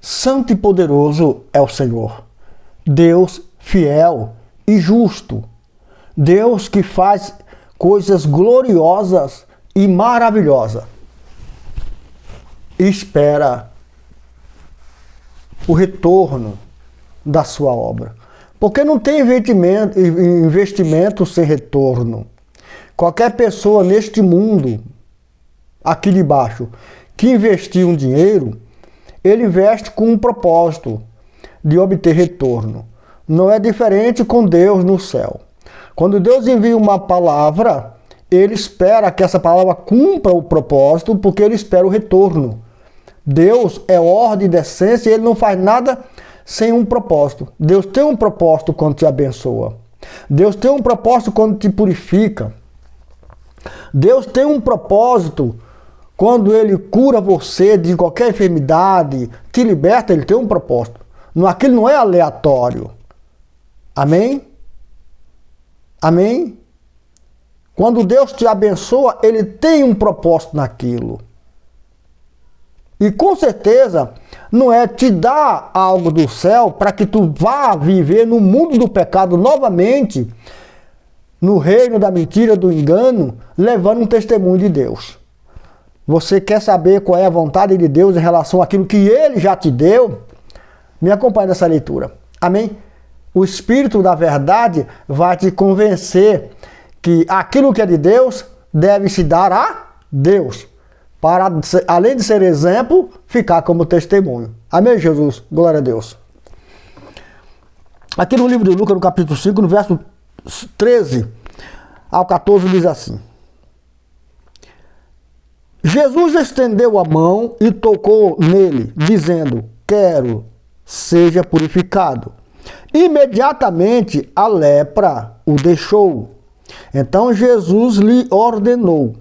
Santo e poderoso é o Senhor, Deus fiel e justo, Deus que faz coisas gloriosas e maravilhosas. Espera o retorno da sua obra. Porque não tem investimento sem retorno. Qualquer pessoa neste mundo, aqui de baixo, que investir um dinheiro, ele investe com um propósito de obter retorno. Não é diferente com Deus no céu. Quando Deus envia uma palavra, ele espera que essa palavra cumpra o propósito, porque ele espera o retorno. Deus é ordem e decência e ele não faz nada sem um propósito. Deus tem um propósito quando te abençoa. Deus tem um propósito quando te purifica. Deus tem um propósito quando ele cura você de qualquer enfermidade, te liberta, ele tem um propósito. Aquilo não é aleatório. Amém? Amém? Quando Deus te abençoa, ele tem um propósito naquilo. E com certeza não é te dar algo do céu para que tu vá viver no mundo do pecado novamente, no reino da mentira, do engano, levando um testemunho de Deus. Você quer saber qual é a vontade de Deus em relação àquilo que ele já te deu? Me acompanhe nessa leitura. Amém? O Espírito da verdade vai te convencer que aquilo que é de Deus deve se dar a Deus. Para, além de ser exemplo, ficar como testemunho. Amém, Jesus? Glória a Deus. Aqui no livro de Lucas, no capítulo 5, no verso 13 ao 14, diz assim: Jesus estendeu a mão e tocou nele, dizendo: quero, seja purificado. Imediatamente a lepra o deixou. Então Jesus lhe ordenou: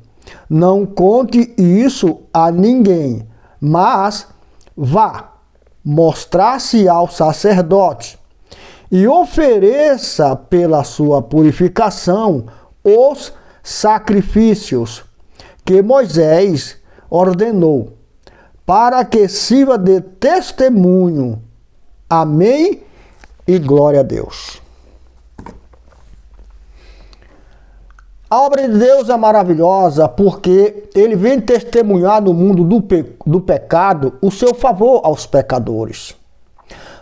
não conte isso a ninguém, mas vá mostrar-se ao sacerdote e ofereça pela sua purificação os sacrifícios que Moisés ordenou, para que sirva de testemunho. Amém e glória a Deus. A obra de Deus é maravilhosa porque ele vem testemunhar no mundo do pecado o seu favor aos pecadores.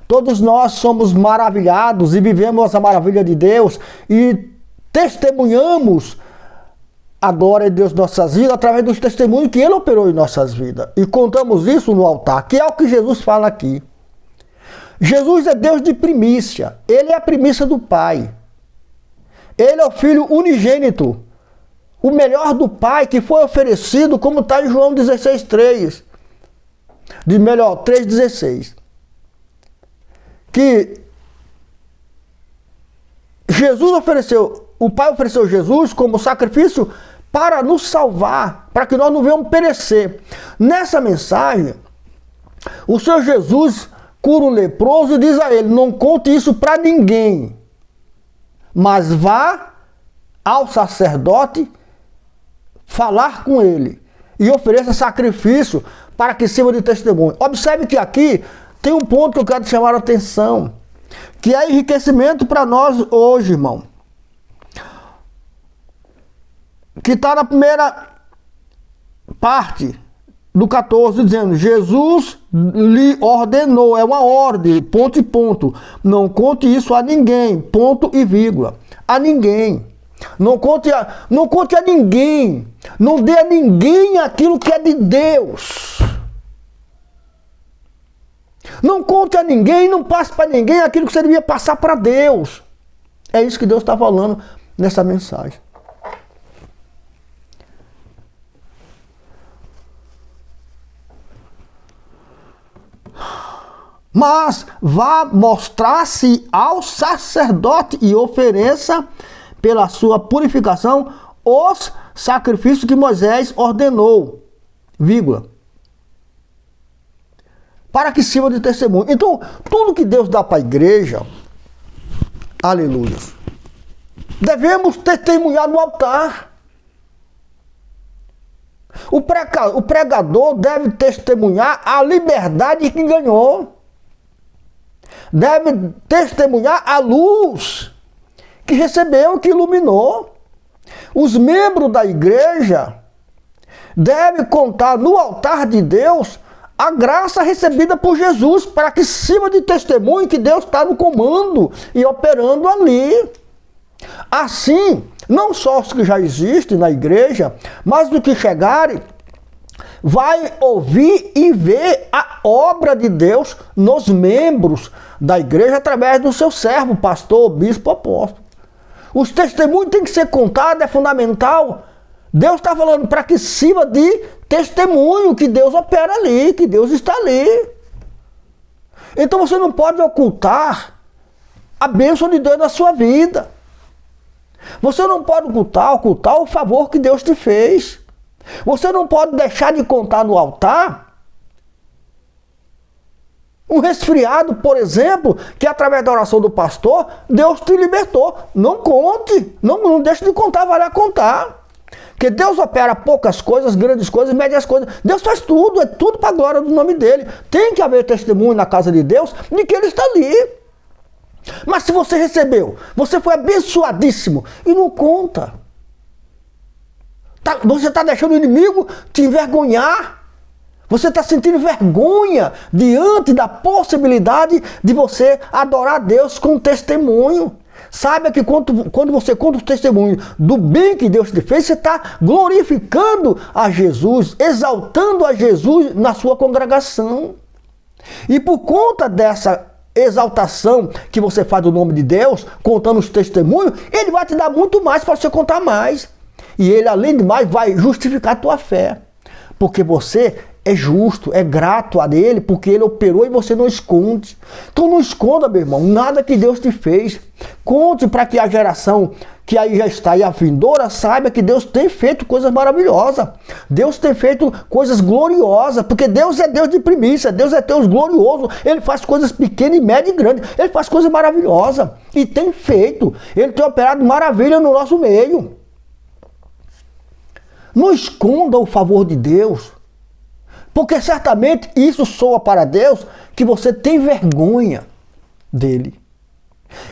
Todos nós somos maravilhados e vivemos a maravilha de Deus e testemunhamos a glória de Deus em nossas vidas através dos testemunhos que ele operou em nossas vidas. E contamos isso no altar, que é o que Jesus fala aqui. Jesus é Deus de primícia, ele é a primícia do Pai. Ele é o Filho unigênito, o melhor do Pai, que foi oferecido, como está em João 16,3. 3,16. Que Jesus ofereceu, o Pai ofereceu Jesus como sacrifício para nos salvar, para que nós não venhamos perecer. Nessa mensagem, o Senhor Jesus cura o leproso e diz a ele: não conte isso para ninguém, mas vá ao sacerdote falar com ele e ofereça sacrifício para que sirva de testemunho. Observe que aqui tem um ponto que eu quero chamar a atenção, que é enriquecimento para nós hoje, irmão. Que está na primeira parte do 14, dizendo: Jesus lhe ordenou, é uma ordem, ponto e ponto. Não conte isso a ninguém, ponto e vírgula. A ninguém. Não conte a ninguém. Não dê a ninguém aquilo que é de Deus. Não conte a ninguém, não passe para ninguém aquilo que você devia passar para Deus. É isso que Deus está falando nessa mensagem. Mas vá mostrar-se ao sacerdote e ofereça pela sua purificação os sacrifícios que Moisés ordenou, vírgula, para que sirva de testemunho. Então, tudo que Deus dá para a igreja, aleluia, devemos testemunhar no altar. O pregador deve testemunhar a liberdade que ganhou. Deve testemunhar a luz que recebeu, que iluminou. Os membros da igreja devem contar no altar de Deus a graça recebida por Jesus, para que sirva de testemunho que Deus está no comando e operando ali. Assim, não só os que já existem na igreja, mas os que chegarem, vai ouvir e ver a obra de Deus nos membros da igreja através do seu servo, pastor, bispo, apóstolo. Os testemunhos têm que ser contados, é fundamental. Deus está falando para que sirva de testemunho que Deus opera ali, que Deus está ali. Então você não pode ocultar a bênção de Deus na sua vida. Você não pode ocultar o favor que Deus te fez. Você não pode deixar de contar no altar um resfriado, por exemplo, que através da oração do pastor, Deus te libertou. Não conte, não deixe de contar, vai lá contar. Porque Deus opera poucas coisas, grandes coisas, médias coisas. Deus faz tudo, é tudo para a glória do nome dele. Tem que haver testemunho na casa de Deus de que ele está ali. Mas se você recebeu, você foi abençoadíssimo e não conta. Você está deixando o inimigo te envergonhar. Você está sentindo vergonha diante da possibilidade de você adorar a Deus com testemunho. Saiba que quando você conta o testemunho do bem que Deus te fez, você está glorificando a Jesus, exaltando a Jesus na sua congregação. E por conta dessa exaltação que você faz do nome de Deus, contando os testemunhos, Ele vai te dar muito mais para você contar mais. E Ele, além de mais, vai justificar a tua fé. Porque você é justo, é grato a Ele, porque Ele operou e você não esconde. Então não esconda, meu irmão, nada que Deus te fez. Conte para que a geração que aí já está e a vindoura saiba que Deus tem feito coisas maravilhosas. Deus tem feito coisas gloriosas, porque Deus é Deus de primícia, Deus é Deus glorioso. Ele faz coisas pequenas, médias e grandes. Ele faz coisas maravilosas e tem feito. Ele tem operado maravilha no nosso meio. Não esconda o favor de Deus, porque certamente isso soa para Deus que você tem vergonha dele.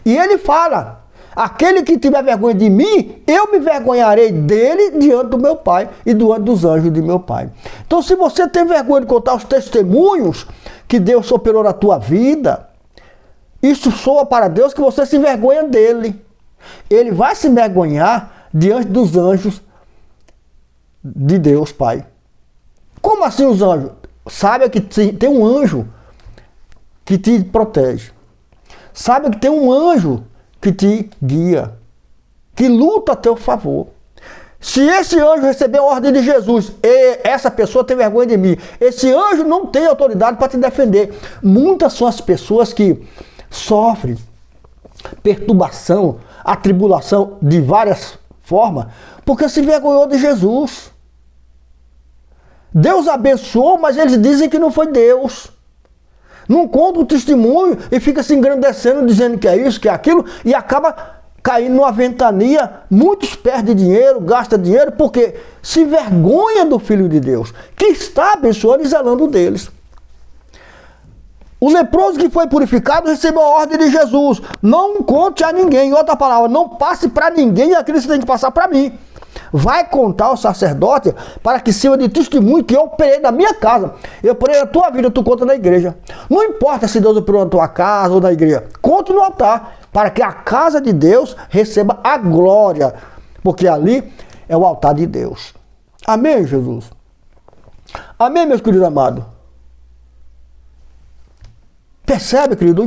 E ele fala, aquele que tiver vergonha de mim, eu me vergonharei dele diante do meu Pai e diante dos anjos de meu Pai. Então se você tem vergonha de contar os testemunhos que Deus operou na tua vida, isso soa para Deus que você se envergonha dele. Ele vai se envergonhar diante dos anjos de Deus, Pai. Como assim os anjos? Saiba que tem um anjo que te protege. Saiba que tem um anjo que te guia, que luta a teu favor. Se esse anjo receber a ordem de Jesus, e essa pessoa tem vergonha de mim, esse anjo não tem autoridade para te defender. Muitas são as pessoas que sofrem perturbação, atribulação de várias formas, porque se envergonhou de Jesus. Deus abençoou, mas eles dizem que não foi Deus. Não conta o testemunho e fica se engrandecendo, dizendo que é isso, que é aquilo, e acaba caindo numa ventania. Muitos perdem dinheiro, gastam dinheiro, porque se envergonha do Filho de Deus, que está abençoando e zelando deles. O leproso que foi purificado recebeu a ordem de Jesus. Não conte a ninguém. Em outra palavra, não passe para ninguém aquilo que você tem que passar para mim. Vai contar ao sacerdote para que sirva de testemunho que eu operei na minha casa. Eu operei na tua vida, tu conta na igreja. Não importa se Deus operou na tua casa ou na igreja. Conte no altar, para que a casa de Deus receba a glória. Porque ali é o altar de Deus. Amém, Jesus? Amém, meus queridos amados? Percebe, querido,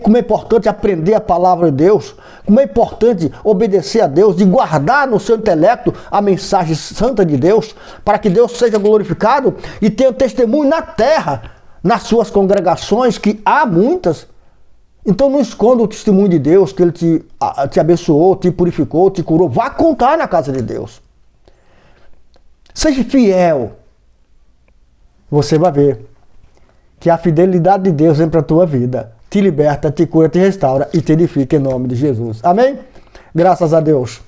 como é importante aprender a palavra de Deus, como é importante obedecer a Deus, de guardar no seu intelecto a mensagem santa de Deus, para que Deus seja glorificado e tenha testemunho na terra, nas suas congregações, que há muitas. Então não esconda o testemunho de Deus, que Ele te abençoou, te purificou, te curou. Vá contar na casa de Deus. Seja fiel. Você vai ver que a fidelidade de Deus vem para a tua vida, te liberta, te cura, te restaura e te edifica em nome de Jesus. Amém? Graças a Deus.